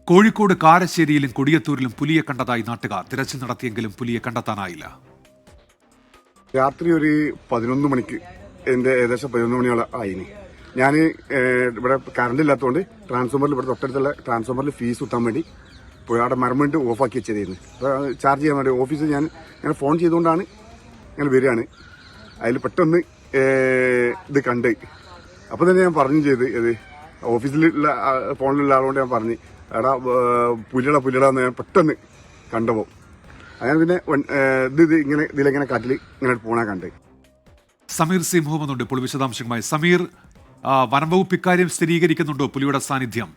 കോഴിക്കോട് കാരശ്ശേരിയിലും കൊടിയത്തൂരിലും പുലിയെ കണ്ടതായി നാട്ടുകാർ. തിരച്ചിൽ നടത്തിയെങ്കിലും പുലിയെ കണ്ടെത്താനായില്ല. രാത്രി ഒരു 11 മണിക്ക് ഏകദേശം 11 മണിയോളം ആയിന്. ഞാൻ ഇവിടെ കറണ്ട് ഇല്ലാത്തതുകൊണ്ട് ട്രാൻസ്ഫോമറിൽ ഇവിടെ തൊട്ടടുത്തുള്ള ട്രാൻസ്ഫോമറിൽ ഫീസ് കുത്താൻ വേണ്ടി പോയി അവിടെ മരമിട്ട് ഓഫാക്കി വെച്ചതായിരുന്നു. അപ്പോൾ ചാർജ് ചെയ്യാൻ വേണ്ടി ഓഫീസിൽ ഞാൻ ഫോൺ ചെയ്തുകൊണ്ടാണ് ഞാൻ വരികയാണ്. അതിൽ പെട്ടെന്ന് ഇത് കണ്ട് അപ്പോൾ തന്നെ ഞാൻ പറഞ്ഞു ചെയ്ത് ഇത് ഓഫീസിലുള്ള ഫോണിലുള്ള ആളുകൊണ്ട് ഞാൻ പറഞ്ഞു എടാ പുലികളാന്ന് ഞാൻ പെട്ടെന്ന് കണ്ടപ്പോൾ അങ്ങനെ പിന്നെ ഇതിലെങ്ങനെ കാറ്റിൽ ഇങ്ങനെ പോണാ കണ്ട്. സമീർ സി മുഹമ്മദ് ഉണ്ട് ഇപ്പോൾ വിശദാംശങ്ങളുമായി. സമീർ, വനംവകുപ്പ് ഇക്കാര്യം സ്ഥിരീകരിക്കുന്നുണ്ടോ പുലിയുടെ സാന്നിധ്യം?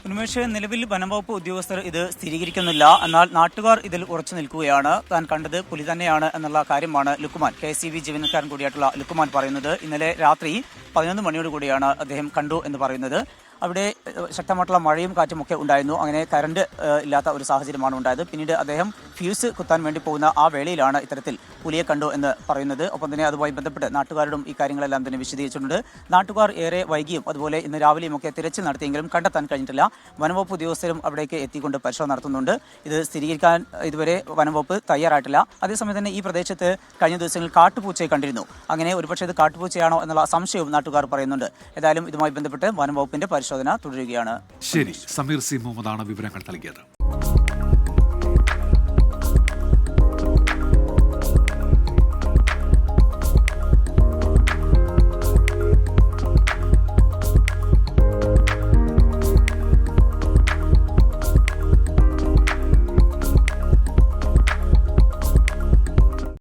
ഉന്മേഷ്, നിലവിൽ വനംവകുപ്പ് ഉദ്യോഗസ്ഥർ ഇത് സ്ഥിരീകരിക്കുന്നില്ല. എന്നാൽ നാട്ടുകാർ ഇതിൽ ഉറച്ചു നിൽക്കുകയാണ്. താൻ കണ്ടത് പുലി തന്നെയാണ് എന്നുള്ള കാര്യമാണ് ലുക്കുമാൻ, KSEB ജീവനക്കാരൻ കൂടിയായിട്ടുള്ള ലുക്കുമാൻ പറയുന്നത്. ഇന്നലെ രാത്രി 11 മണിയോട് കൂടിയാണ് അദ്ദേഹം കണ്ടു എന്ന് പറയുന്നത്. അവിടെ ശക്തമായിട്ടുള്ള മഴയും കാറ്റും ഒക്കെ ഉണ്ടായിരുന്നു. അങ്ങനെ കറണ്ട് ഇല്ലാത്ത ഒരു സാഹചര്യമാണ് ഉണ്ടായത്. പിന്നീട് അദ്ദേഹം ഫ്യൂസ് കുത്താൻ വേണ്ടി പോകുന്ന ആ വേളയിലാണ് ഇത്തരത്തിൽ പുലിയെ കണ്ടു എന്ന് പറയുന്നത്. ഒപ്പം തന്നെ അതുമായി ബന്ധപ്പെട്ട് നാട്ടുകാരോടും ഈ കാര്യങ്ങളെല്ലാം തന്നെ വിശദീകരിച്ചിട്ടുണ്ട്. നാട്ടുകാർ ഏറെ വൈകിയും അതുപോലെ ഇന്ന് രാവിലെയും ഒക്കെ തിരച്ചിൽ നടത്തിയെങ്കിലും കണ്ടെത്താൻ കഴിഞ്ഞിട്ടില്ല. വനംവകുപ്പ് ഉദ്യോഗസ്ഥരും അവിടേക്ക് എത്തിക്കൊണ്ട് പരിശോധന നടത്തുന്നുണ്ട്. ഇത് സ്ഥിരീകരിക്കാൻ ഇതുവരെ വനംവകുപ്പ് തയ്യാറായിട്ടില്ല. അതേസമയം തന്നെ ഈ പ്രദേശത്ത് കഴിഞ്ഞ ദിവസങ്ങളിൽ കാട്ടുപൂച്ചയെ കണ്ടിരുന്നു. അങ്ങനെ ഒരുപക്ഷെ ഇത് കാട്ടുപൂച്ചയാണോ എന്നുള്ള സംശയവും നാട്ടുകാർ പറയുന്നുണ്ട്. ഏതായാലും ഇതുമായി ബന്ധപ്പെട്ട് വനംവകുപ്പിന്റെ പരിശോധന തുടരുകയാണ്. ശരി, സമീർ സി മുഹമ്മദാണ് വിവരങ്ങൾ നൽകിയത്.